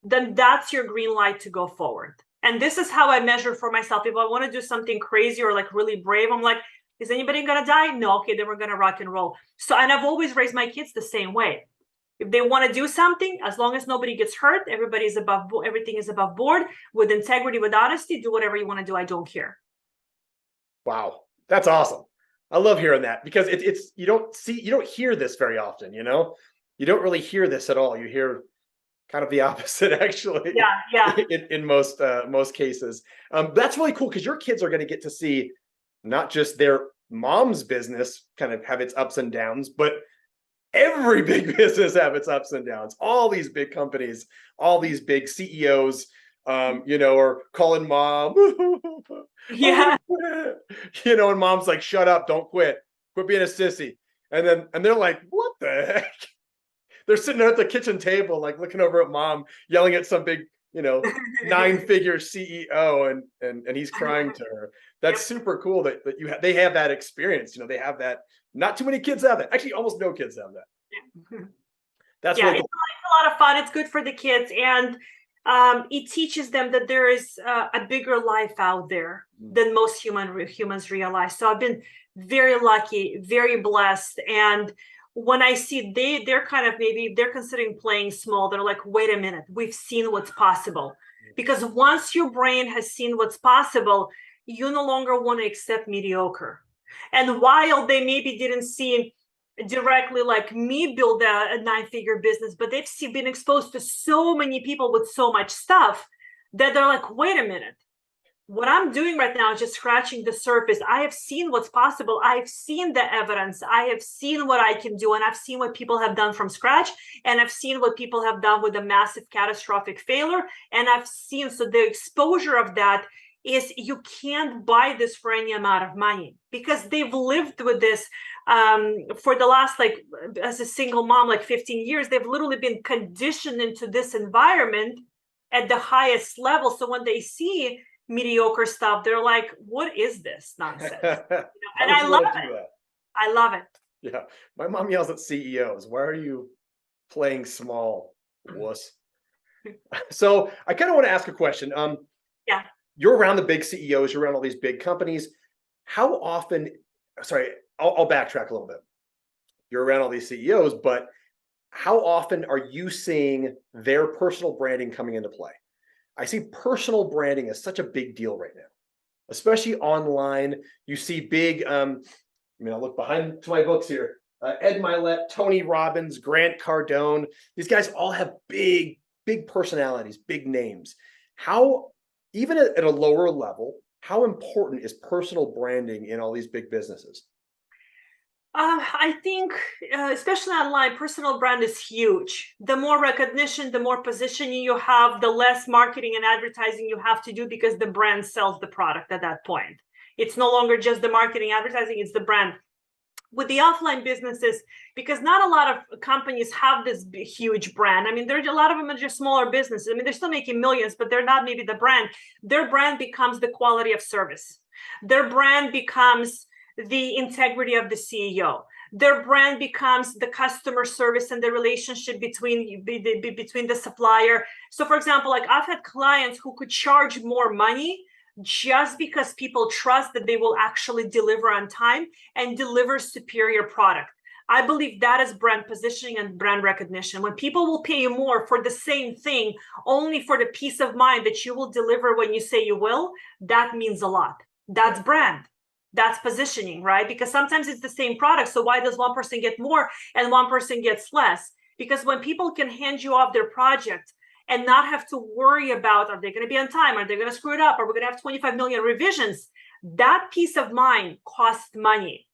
then that's your green light to go forward. And this is how I measure for myself. If I want to do something crazy or like really brave, I'm like, is anybody going to die? No. Okay, then we're going to rock and roll. So, and I've always raised my kids the same way. If they want to do something, as long as nobody gets hurt, everything is above board, with integrity, with honesty, do whatever you want to do. I don't care. Wow. That's awesome. I love hearing that, because it's you don't hear this very often, you don't really hear this at all. You hear kind of the opposite, actually. Yeah. in most cases. That's really cool, because your kids are going to get to see not just their mom's business kind of have its ups and downs, but every big business have its ups and downs. All these big companies, all these big CEOs, are calling mom, Yeah. and mom's like, shut up, don't quit being a sissy. And they're like, what the heck? They're sitting there at the kitchen table, like looking over at mom, yelling at some big, 9-figure CEO, and he's crying to her. That's super cool that they have that experience. They have that. Not too many kids have that. Actually, almost no kids have that. That's really cool. It's a lot of fun. It's good for the kids, and it teaches them that there is a bigger life out there than most humans realize. So I've been very lucky, very blessed, and when I see they're kind of, maybe they're considering playing small, they're like, wait a minute, we've seen what's possible. Because once your brain has seen what's possible, you no longer want to accept mediocre. And while they maybe didn't see directly like me build a 9-figure business, but they've been exposed to so many people with so much stuff that they're like, wait a minute, what I'm doing right now is just scratching the surface. I have seen what's possible. I've seen the evidence. I have seen what I can do. And I've seen what people have done from scratch. And I've seen what people have done with a massive catastrophic failure. And I've seen, so the exposure of that is, you can't buy this for any amount of money, because they've lived with this for the last, like, as a single mom, like 15 years, they've literally been conditioned into this environment at the highest level. So when they see mediocre stuff, they're like, what is this nonsense? And I love it. I love it. Yeah. My mom yells at CEOs, why are you playing small, wuss? So I kind of want to ask a question. Yeah. You're around the big CEOs, you're around all these big companies. How often, I'll backtrack a little bit. You're around all these CEOs, but how often are you seeing their personal branding coming into play? I see personal branding as such a big deal right now, especially online. You see big, I look behind to my books here, Ed Milet, Tony Robbins, Grant Cardone. These guys all have big personalities, big names. How, even at a lower level, how important is personal branding in all these big businesses? I think, especially online, personal brand is huge. The more recognition, the more positioning you have, the less marketing and advertising you have to do, because the brand sells the product at that point. It's no longer just the marketing, advertising, it's the brand. With the offline businesses, because not a lot of companies have this huge brand. There's a lot of them are just smaller businesses. They're still making millions, but they're not maybe the brand. Their brand becomes the quality of service. Their brand becomes the integrity of the CEO. Their brand becomes the customer service and the relationship between the supplier. So, for example, like, I've had clients who could charge more money just because people trust that they will actually deliver on time and deliver superior product. I believe that is brand positioning and brand recognition. When people will pay you more for the same thing, only for the peace of mind that you will deliver when you say you will, that means a lot. That's brand. That's positioning, right? Because sometimes it's the same product. So why does one person get more and one person gets less? Because when people can hand you off their project and not have to worry about, are they going to be on time? Are they going to screw it up? Are we going to have 25 million revisions? That peace of mind costs money.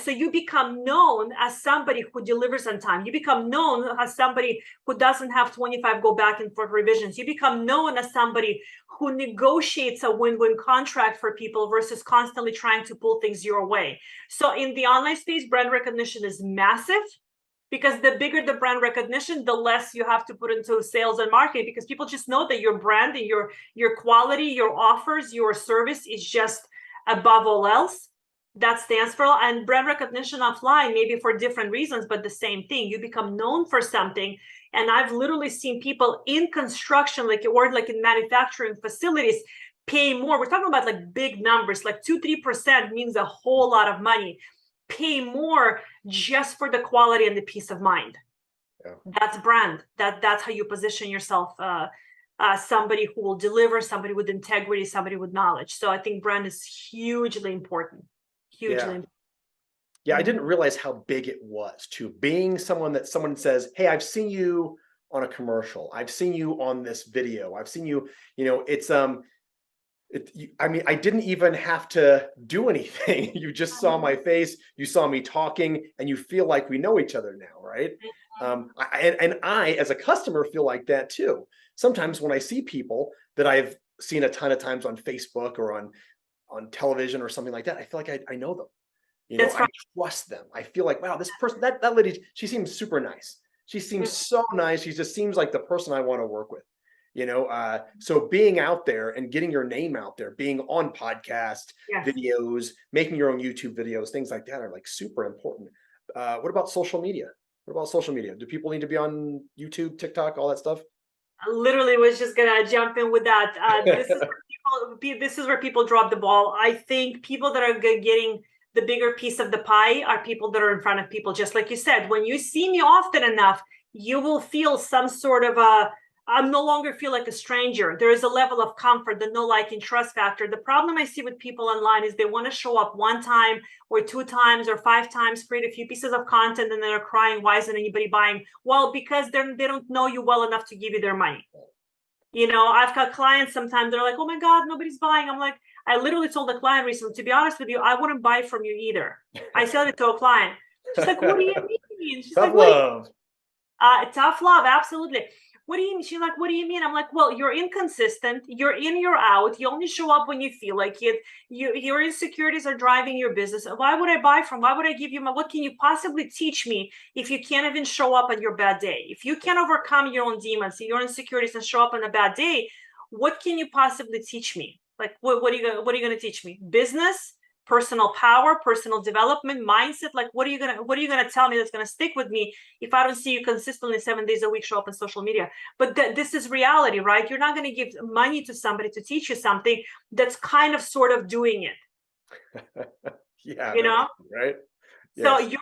So you become known as somebody who delivers on time. You become known as somebody who doesn't have 25 go back and forth revisions. You become known as somebody who negotiates a win-win contract for people versus constantly trying to pull things your way. So in the online space, brand recognition is massive, because the bigger the brand recognition, the less you have to put into sales and marketing, because people just know that your brand and your quality, your offers, your service is just above all else. That stands for, and brand recognition offline, maybe for different reasons, but the same thing. You become known for something. And I've literally seen people in construction, or like in manufacturing facilities, pay more. We're talking about like big numbers, like 2-3% means a whole lot of money. Pay more just for the quality and the peace of mind. Yeah. That's brand. That's how you position yourself. Somebody who will deliver, somebody with integrity, somebody with knowledge. So I think brand is hugely important. Yeah, I didn't realize how big it was too. Being someone that someone says, hey, I've seen you on a commercial. I've seen you on this video. I've seen you, it's, I mean, I didn't even have to do anything. You just saw my face, you saw me talking, and you feel like we know each other now, right? I, as a customer, feel like that too. Sometimes when I see people that I've seen a ton of times on Facebook or on television or something like that, I feel like I know them. I trust them. I feel like, wow, this person, that lady, she seems super nice. She seems so nice. She just seems like the person I want to work with. So being out there and getting your name out there, being on podcast videos, making your own YouTube videos, things like that are like super important. What about social media? Do people need to be on YouTube, TikTok, all that stuff? I literally was just gonna jump in with that. This is where people drop the ball. I think people that are getting the bigger piece of the pie are people that are in front of people. Just like you said, when you see me often enough, you will feel some sort of I'm no longer feel like a stranger. There is a level of comfort, the know, like, and trust factor. The problem I see with people online is they want to show up 1 time or 2 times or 5 times, create a few pieces of content, and they're crying, why isn't anybody buying? Well, because they don't know you well enough to give you their money. I've got clients sometimes, they're like, oh my God, nobody's buying. I'm like, I literally told a client recently, to be honest with you, I wouldn't buy from you either. I said it to a client. She's like, what do you mean? She's tough love. Tough love, absolutely. What do you mean? She's like, what do you mean? I'm like, well, you're inconsistent. You're in, you're out. You only show up when you feel like it. Your insecurities are driving your business. Why would I buy from? Why would I give you what can you possibly teach me if you can't even show up on your bad day? If you can't overcome your own demons, your insecurities, and show up on a bad day, what can you possibly teach me? Like, what are you going to teach me? Business? Personal power, personal development, mindset. Like, what are you gonna tell me that's gonna stick with me if I don't see you consistently 7 days a week show up on social media? But this is reality, right? You're not gonna give money to somebody to teach you something that's kind of sort of doing it. Right? So you're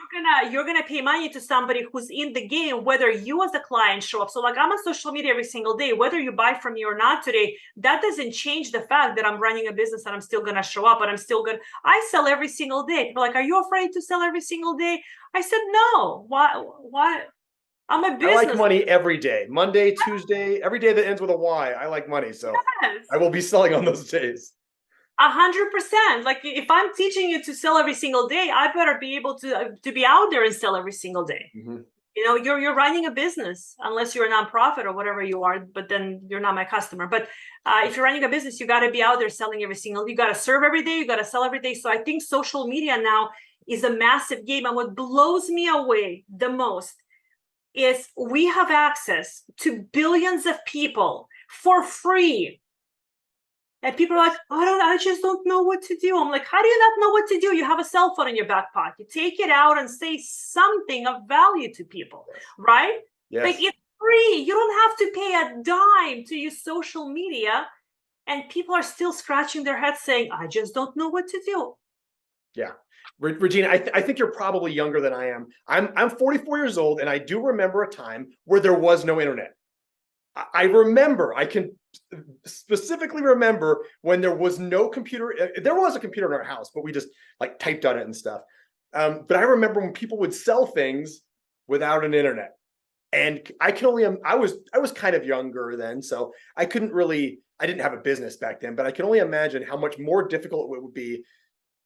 gonna pay money to somebody who's in the game, whether you as a client show up. So like, I'm on social media every single day, whether you buy from me or not today, that doesn't change the fact that I'm running a business and I'm still gonna show up, and I sell every single day. People are like, are you afraid to sell every single day? I said, no. Why? I'm a business. I like money every day. Monday, Tuesday, every day that ends with a Y. I like money. So I will be selling on those days. 100%. Like, if I'm teaching you to sell every single day, I better be able to be out there and sell every single day. You're running a business, unless you're a nonprofit or whatever you are, but then you're not my customer. But if you're running a business, you got to be out there selling every single. You got to serve every day. You got to sell every day. So I think social media now is a massive game. And what blows me away the most is we have access to billions of people for free. And people are like, I just don't know what to do. I'm like, how do you not know what to do? You have a cell phone in your back pocket. Take it out and say something of value to people, right? Yes. Like, it's free. You don't have to pay a dime to use social media. And people are still scratching their heads saying, I just don't know what to do. Yeah. Regina, I think you're probably younger than I am. I'm 44 years old, and I do remember a time where there was no internet. I can specifically remember when there was no computer. There was a computer in our house, but we just like typed on it and stuff. But I remember when people would sell things without an internet, and I was kind of younger then, so I didn't have a business back then, but I can only imagine how much more difficult it would be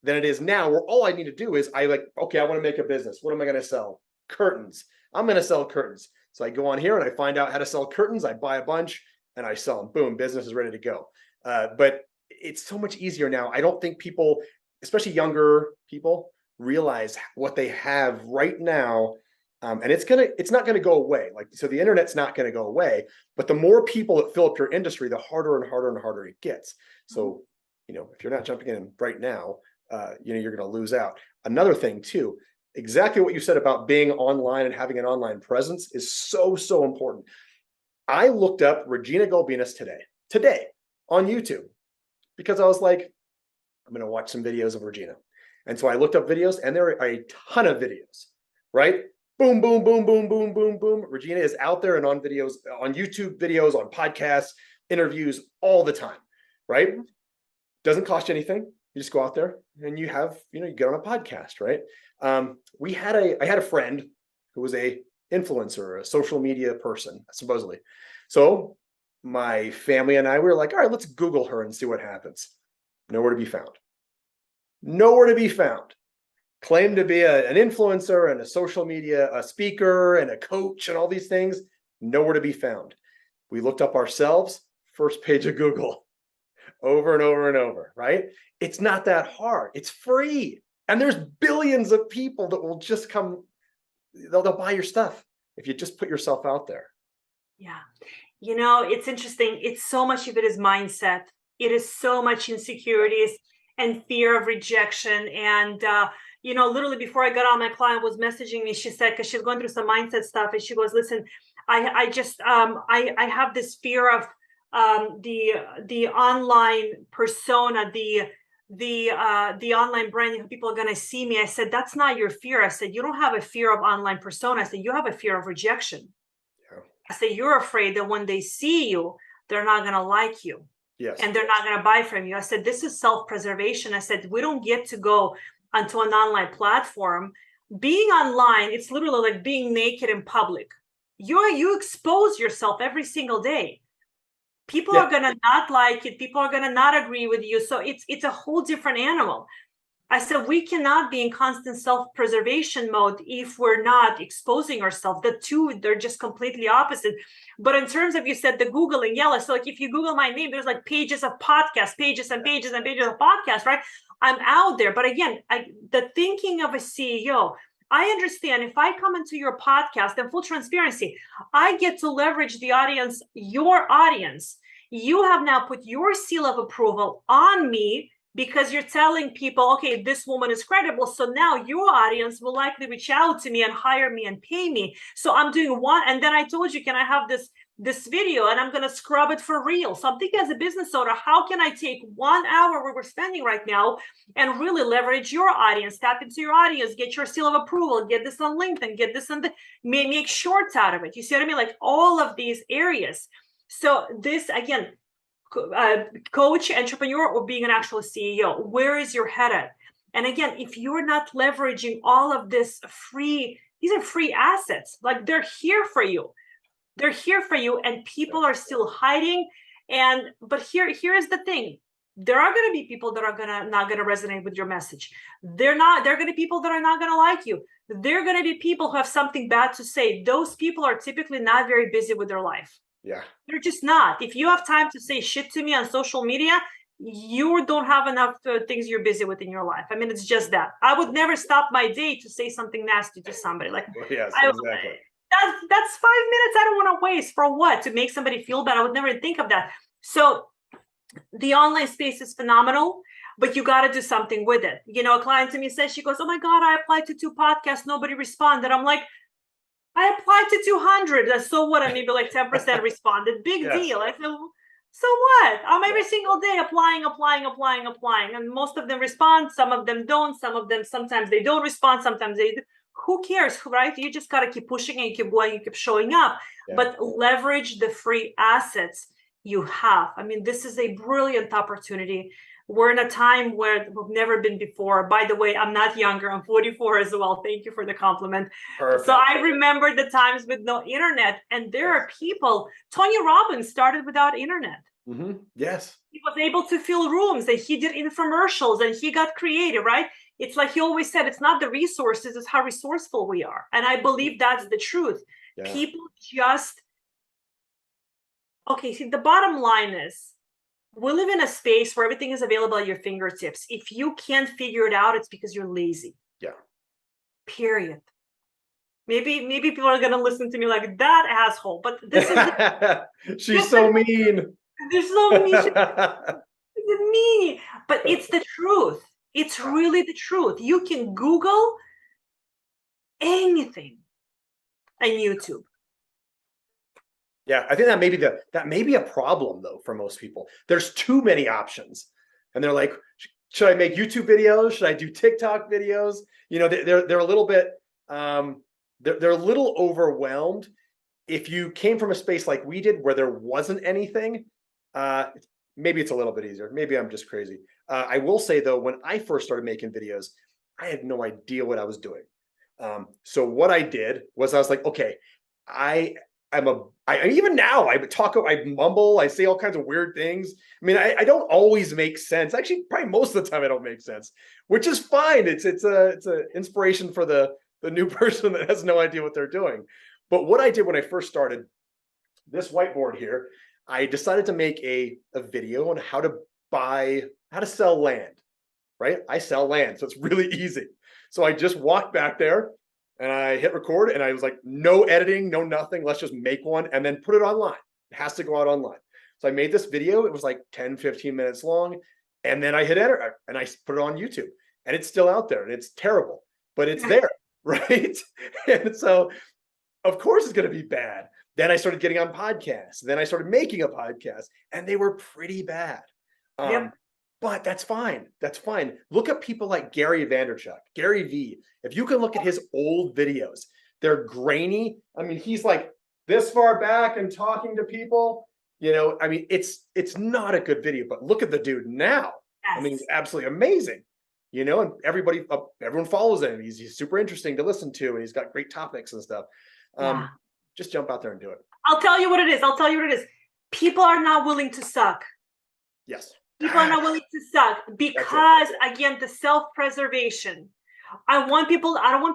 than it is now, where all I need to do is I want to make a business. What am I going to sell? Curtains. I'm going to sell curtains. So I go on here and I find out how to sell curtains. I buy a bunch and I sell them. Boom, business is ready to go. But it's so much easier now. I don't think people, especially younger people, realize what they have right now. And it's not going to go away. So the internet's not going to go away, but the more people that fill up your industry, the harder and harder and harder it gets. So if you're not jumping in right now, you're going to lose out. Another thing too, exactly what you said about being online and having an online presence is so, so important. I looked up Regina Gulbinas today on YouTube because I was like, I'm going to watch some videos of Regina. And so I looked up videos, and there are a ton of videos, right? Boom, boom, boom, boom, boom, boom, boom. Regina is out there and on videos, on YouTube videos, on podcasts, interviews all the time, right? Doesn't cost you anything. You just go out there and you get on a podcast, right? I had a friend who was a influencer, a social media person, supposedly. So my family and I were like, all right, let's Google her and see what happens. Nowhere to be found. Nowhere to be found. Claimed to be an influencer and a social media a speaker and a coach and all these things. Nowhere to be found. We looked up ourselves, first page of Google, over and over and over, right? It's not that hard. It's free. And there's billions of people that will just come, they'll buy your stuff if you just put yourself out there. Yeah. It's interesting. It's so much of it is mindset. It is so much insecurities and fear of rejection. And, literally before I got on, my client was messaging me. She said, because she's going through some mindset stuff. And she goes, listen, I have this fear of the online persona, the online branding, how people are going to see me. I said, that's not your fear. I said, you don't have a fear of online persona. I said, you have a fear of rejection. Yeah. I said, you're afraid that when they see you, they're not going to like you. Yes. And they're not going to buy from you. I said, this is self-preservation. I said, we don't get to go onto an online platform. Being online, it's literally like being naked in public. You expose yourself every single day. People are going to not like it. People are going to not agree with you. So it's a whole different animal. I said, we cannot be in constant self-preservation mode if we're not exposing ourselves. The two, they're just completely opposite. But in terms of, you said the Googling, so like if you Google my name, there's like pages of podcasts, pages and pages and pages of podcasts, right? I'm out there. But again, the thinking of a CEO, I understand if I come into your podcast, and full transparency, I get to leverage the audience, your audience. You have now put your seal of approval on me, because you're telling people, okay, this woman is credible. So now your audience will likely reach out to me and hire me and pay me. So I'm doing one. And then I told you, can I have this video? And I'm going to scrub it for real. So I'm thinking as a business owner, how can I take 1 hour where we're spending right now and really leverage your audience, tap into your audience, get your seal of approval, get this on LinkedIn, get this on make shorts out of it. You see what I mean? Like all of these areas. So this, again, coach, entrepreneur, or being an actual CEO, where is your head at? And again, if you're not leveraging all of these are free assets, like they're here for you. They're here for you, and people are still hiding. But here is the thing. There are going to be people that are not going to resonate with your message. There are going to be people that are not going to like you. There are going to be people who have something bad to say. Those people are typically not very busy with their life. Yeah. They're just not. If you have time to say shit to me on social media, you don't have enough things you're busy with in your life. I mean, it's just that. I would never stop my day to say something nasty to somebody. Like, yes, exactly. That's 5 minutes I don't want to waste for what? To make somebody feel bad. I would never think of that. So the online space is phenomenal, but you got to do something with it. A client to me says, she goes, oh my God, I applied to 2 podcasts. Nobody responded. I'm like, I applied to 200. So what? I maybe like 10% responded. Big deal. I said, so what? I'm every single day applying. And most of them respond. Some of them don't. Sometimes they don't respond. Sometimes they do. Who cares, right? You just got to keep pushing and keep going and keep showing up. Yeah. But leverage the free assets you have. I mean, this is a brilliant opportunity. We're in a time where we've never been before. By the way, I'm not younger. I'm 44 as well. Thank you for the compliment. Perfect. So I remember the times with no internet. And there are people, Tony Robbins started without internet. Mm-hmm. Yes. He was able to fill rooms and he did infomercials and he got creative, right? It's like he always said, it's not the resources, it's how resourceful we are. And I believe that's the truth. Yeah. People just, see, the bottom line is, we live in a space where everything is available at your fingertips. If you can't figure it out, it's because you're lazy. Yeah. Period. Maybe people are gonna listen to me like that asshole, but this is she's so mean. There's so mean. even me. But it's the truth. It's really the truth. You can Google anything on YouTube. Yeah, I think that may be a problem though for most people. There's too many options, and they're like, should I make YouTube videos? Should I do TikTok videos? You know, they're a little bit they're a little overwhelmed. If you came from a space like we did where there wasn't anything, maybe it's a little bit easier. Maybe I'm just crazy. I will say though, when I first started making videos, I had no idea what I was doing. So what I did was I was like, okay, I even now I talk, I mumble, I say all kinds of weird things. I mean, I don't always make sense. Actually, probably most of the time I don't make sense, which is fine. It's a inspiration for the new person that has no idea what they're doing. But what I did when I first started this whiteboard here, I decided to make a video on how to sell land, right? I sell land, so it's really easy. So I just walked back there and I hit record and I was like, no editing, no nothing. Let's just make one and then put it online. It has to go out online. So I made this video. It was like 10, 15 minutes long. And then I hit enter and I put it on YouTube and it's still out there and it's terrible, but it's there, right? And so of course it's going to be bad. Then I started getting on podcasts. Then I started making a podcast and they were pretty bad. But that's fine. That's fine. Look at people like Gary Vaynerchuk, Gary V. If you can look at his old videos, they're grainy. I mean, he's like this far back and talking to people. You know, I mean, it's not a good video, but look at the dude now. I mean, he's absolutely amazing. You know, and everyone follows him. He's super interesting to listen to, and he's got great topics and stuff. Just jump out there and do it. I'll tell you what it is. People are not willing to suck. Yes. People are not willing to suck because, again, the self-preservation. I don't want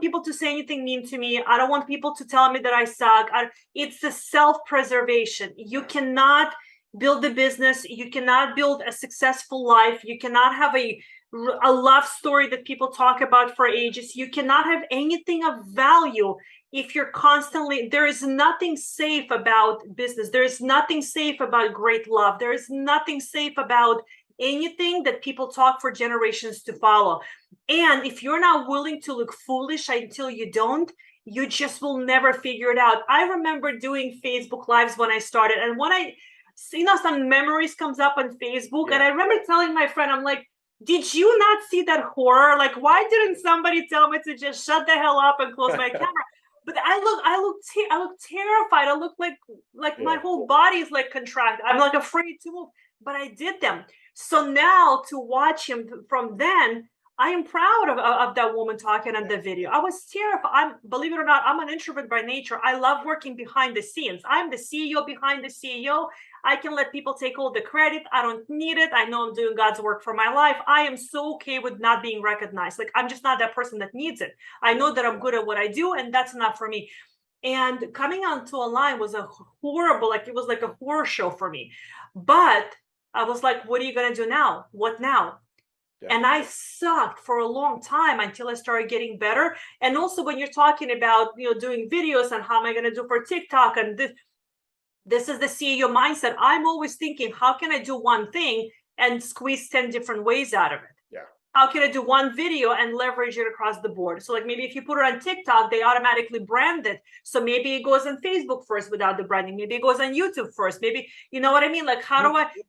people to say anything mean to me. I don't want people to tell me that I suck. It's the self-preservation. You cannot build a business. You cannot build a successful life. You cannot have a love story that people talk about for ages. You cannot have anything of value if you're constantly, there is nothing safe about business. There is nothing safe about great love. There is nothing safe about anything that people talk for generations to follow. And if you're not willing to look foolish until you don't, you just will never figure it out. I remember doing Facebook Lives when I started. And when I, some memories comes up on Facebook. And I remember telling my friend, I'm like, did you not see that horror? Like, why didn't somebody tell me to just shut the hell up and close my camera? But I look terrified. I look like my whole body is like contracted. I'm like afraid to move, but I did them. So now to watch him from then, I am proud of that woman talking on the video. I was terrified. Believe it or not, I'm an introvert by nature. I love working behind the scenes. I'm the CEO behind the CEO. I can let people take all the credit. I don't need it. I know I'm doing God's work for my life. I am so okay with not being recognized. Like, I'm just not that person that needs it. I know that I'm good at what I do, and that's enough for me. And coming onto a line was a horrible, it was like a horror show for me. But I was like, what are you going to do now? What now? Yeah. And I sucked for a long time until I started getting better. And also when you're talking about, doing videos and how am I going to do for TikTok and this is the CEO mindset. I'm always thinking, how can I do one thing and squeeze 10 different ways out of it? Yeah. How can I do one video and leverage it across the board? So maybe if you put it on TikTok, they automatically brand it. So maybe it goes on Facebook first without the branding. Maybe it goes on YouTube first. Maybe, you know what I mean? Like,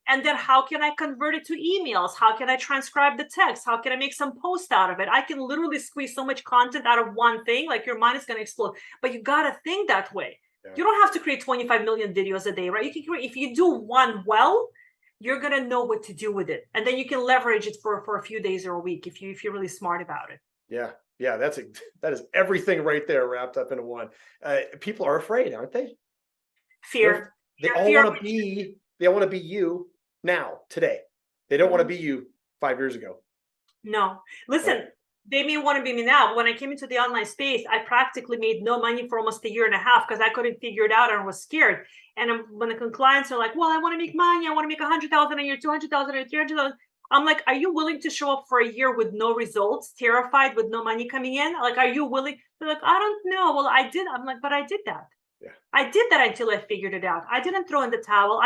and then how can I convert it to emails? How can I transcribe the text? How can I make some post out of it? I can literally squeeze so much content out of one thing, like your mind is going to explode. But you got to think that way. Yeah. You don't have to create 25 million videos a day, right? You can create, if you do one well, you're going to know what to do with it. And then you can leverage it for a few days or a week if you're really smart about it. Yeah. Yeah. That is everything right there wrapped up into one. People are afraid, aren't they? Fear. They all want to be you now, today. They don't want to be you 5 years ago. No. Listen, they may want to be me now. But when I came into the online space, I practically made no money for almost a year and a half because I couldn't figure it out and was scared. And when the clients are like, well, I want to make money. I want to make 100,000 a year, 200,000 a year, 300,000. I'm like, are you willing to show up for a year with no results, terrified with no money coming in? Like, are you willing? They're like, I don't know. Well, I did. I'm like, but I did that. Yeah. I did that until I figured it out. I didn't throw in the towel.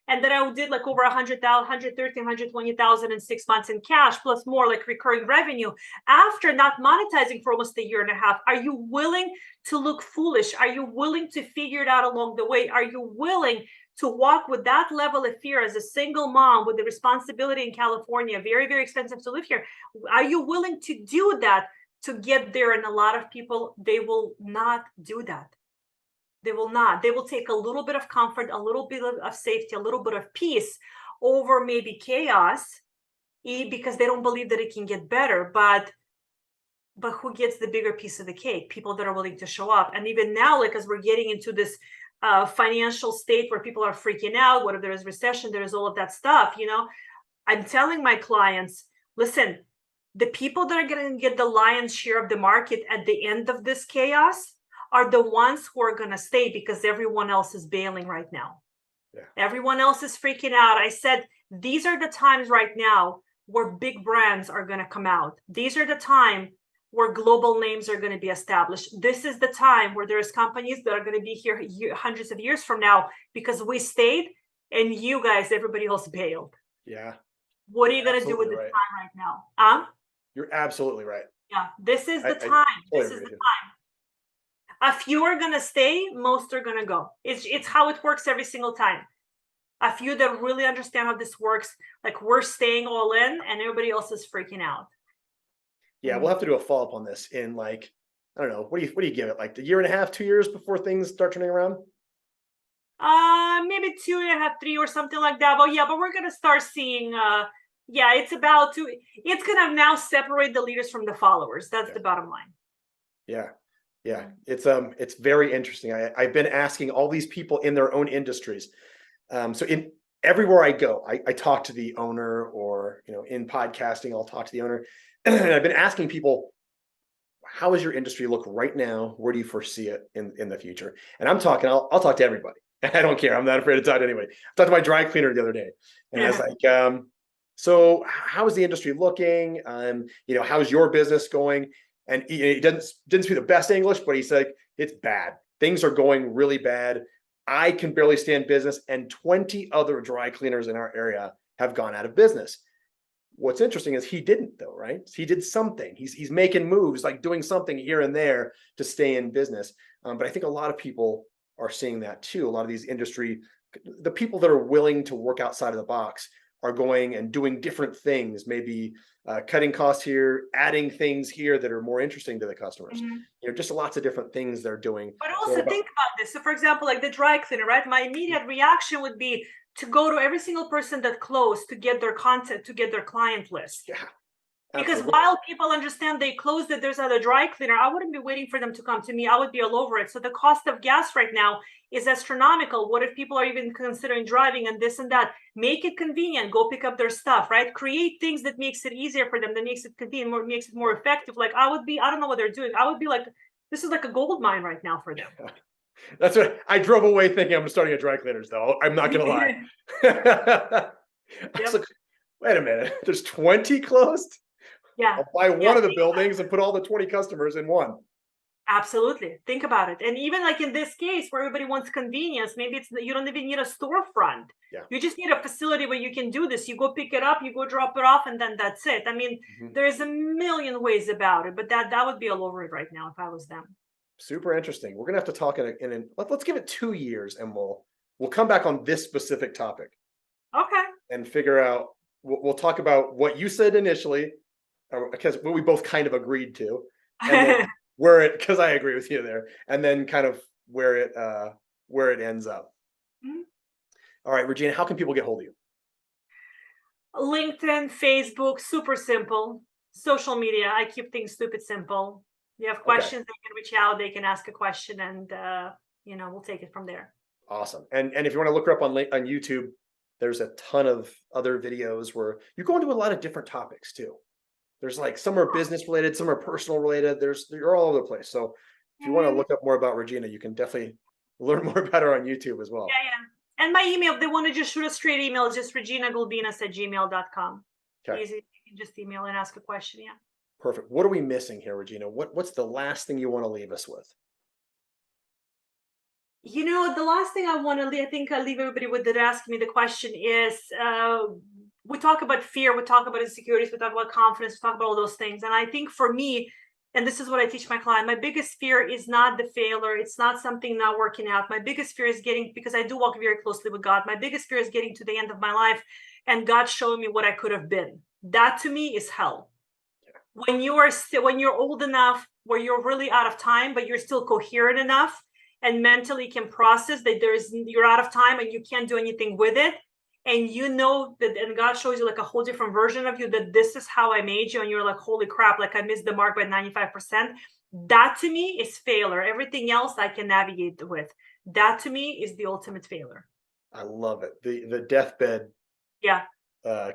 And then I did like over 100,000, 113, 120,000 in 6 months in cash, plus more like recurring revenue after not monetizing for almost a year and a half. Are you willing to look foolish? Are you willing to figure it out along the way? Are you willing to walk with that level of fear as a single mom with the responsibility in California, very, very expensive to live here? Are you willing to do that to get there? And a lot of people, they will not do that. They will not. They will take a little bit of comfort, a little bit of safety, a little bit of peace over maybe chaos, because they don't believe that it can get better. But who gets the bigger piece of the cake? People that are willing to show up. And even now, like as we're getting into this financial state where people are freaking out, what if there is recession? There is all of that stuff. I'm telling my clients, listen, the people that are going to get the lion's share of the market at the end of this chaos are the ones who are going to stay, because everyone else is bailing right now. Yeah. Everyone else is freaking out. I said, these are the times right now where big brands are going to come out. These are the time where global names are going to be established. This is the time where there's companies that are going to be here hundreds of years from now because we stayed and you guys, everybody else bailed. Yeah. What are you going to do with the time right now? You're absolutely right. Yeah. This is the time. This is the time. A few are going to stay, most are going to go. It's how it works every single time. A few that really understand how this works, like we're staying all in and everybody else is freaking out. Yeah, we'll have to do a follow-up on this in like, I don't know, what do you give it? Like a year and a half, 2 years before things start turning around? Maybe 2.5, 3 or something like that. But yeah, but we're going to start seeing, it's going to now separate the leaders from the followers. That's the bottom line. Yeah. Yeah, it's very interesting. I've been asking all these people in their own industries. So in everywhere I go, I talk to the owner, or in podcasting, I'll talk to the owner. And I've been asking people, how does your industry look right now? Where do you foresee it in the future? And I'll talk to everybody. I don't care. I'm not afraid to talk to anybody. I talked to my dry cleaner the other day, and I was like, so how is the industry looking? How's your business going? And he didn't speak the best English, but he said, it's bad. Things are going really bad. I can barely stay in business, and 20 other dry cleaners in our area have gone out of business. What's interesting is he didn't, though, right? He did something. He's making moves, like doing something here and there to stay in business. But I think a lot of people are seeing that too. A lot of these the people that are willing to work outside of the box are going and doing different things, maybe cutting costs here, adding things here that are more interesting to the customers. Just lots of different things they're doing. But also think about this. So for example, like the dry cleaner, right? My immediate reaction would be to go to every single person that closed to get their content, to get their client list. Yeah. Because while people understand they closed that there's other dry cleaner, I wouldn't be waiting for them to come to me. I would be all over it. So the cost of gas right now is astronomical. What if people are even considering driving and this and that? Make it convenient. Go pick up their stuff, right? Create things that makes it easier for them, that makes it convenient, makes it more effective. Like I don't know what they're doing. I would be like, this is like a gold mine right now for them. That's what I drove away thinking. I'm starting a dry cleaners, though. I'm not going to lie. Like, wait a minute. There's 20 closed? Yeah. I'll buy one of the buildings and put all the 20 customers in one. Absolutely. Think about it. And even like in this case where everybody wants convenience, maybe you don't even need a storefront. Yeah. You just need a facility where you can do this. You go pick it up, you go drop it off, and then that's it. I mean, there's a million ways about it, but that would be all over it right now if I was them. Super interesting. We're going to have to talk let's give it 2 years, and we'll come back on this specific topic. Okay. And figure out, we'll talk about what you said initially, because what we both kind of agreed to, and then because I agree with you there, and then kind of where it ends up. All right, Regina, how can people get hold of you? LinkedIn, Facebook, super simple. Social media, I keep things stupid simple. You have questions, they can reach out, they can ask a question, and we'll take it from there. Awesome. And if you want to look her up on YouTube, there's a ton of other videos where you go into a lot of different topics too. There's like some are business related, some are personal related. You're all over the place. So if you want to look up more about Regina, you can definitely learn more about her on YouTube as well. Yeah. And my email, if they want to just shoot a straight email, is just reginagulbinas@gmail.com. Okay. Easy. You can just email and ask a question. Yeah. Perfect. What are we missing here, Regina? What's the last thing you want to leave us with? The last thing I want to leave, I think I leave everybody with that ask me the question is, we talk about fear, we talk about insecurities, we talk about confidence, we talk about all those things. And I think for me, and this is what I teach my client, my biggest fear is not the failure. It's not something not working out. My biggest fear is because I do walk very closely with God. My biggest fear is getting to the end of my life and God showing me what I could have been. That to me is hell. When you're old enough where you're really out of time, but you're still coherent enough and mentally can process that you're out of time and you can't do anything with it, and that, and God shows you like a whole different version of you, that this is how I made you, and you're like, holy crap, like I missed the mark by 95%. That to me is failure. Everything else I can navigate with. That to me is the ultimate failure. I love it. The deathbed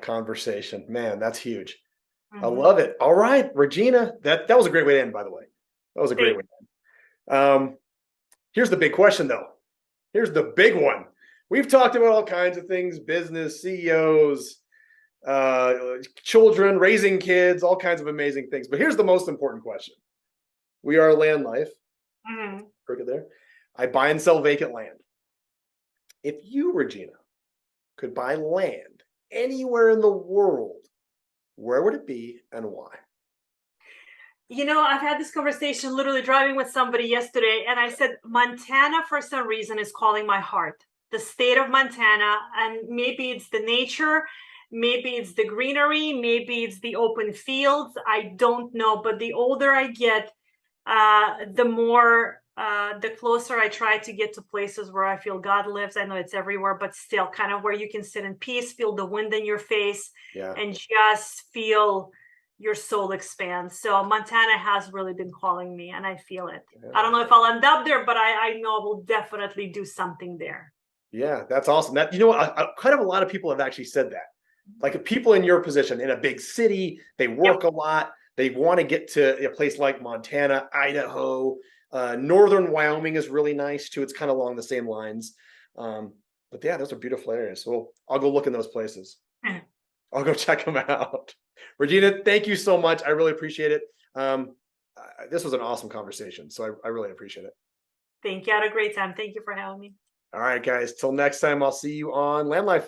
conversation, man, that's huge. I love it. All right, Regina, that was a great way to end, by the way. That was a great way to end. Here's the big question, though. Here's the big one. We've talked about all kinds of things, business, CEOs, children, raising kids, all kinds of amazing things. But here's the most important question. We are LandLife. Crooked there. I buy and sell vacant land. If you, Regina, could buy land anywhere in the world, where would it be and why? I've had this conversation literally driving with somebody yesterday, and I said, Montana, for some reason, is calling my heart. The state of Montana, and maybe it's the nature, maybe it's the greenery, maybe it's the open fields. I don't know. But the older I get, the closer I try to get to places where I feel God lives. I know it's everywhere, but still kind of where you can sit in peace, feel the wind in your face, and just feel your soul expands. So Montana has really been calling me, and I feel it. I don't know if I'll end up there, but I know I will definitely do something there. Yeah, that's awesome. That, kind of a lot of people have actually said that. Like people in your position in a big city, they work a lot. They want to get to a place like Montana, Idaho, northern Wyoming is really nice too. It's kind of along the same lines. But yeah, those are beautiful areas. So I'll go look in those places. I'll go check them out. Regina, thank you so much. I really appreciate it. This was an awesome conversation. So I really appreciate it. Thank you. I had a great time. Thank you for having me. All right, guys. Till next time, I'll see you on LandLife.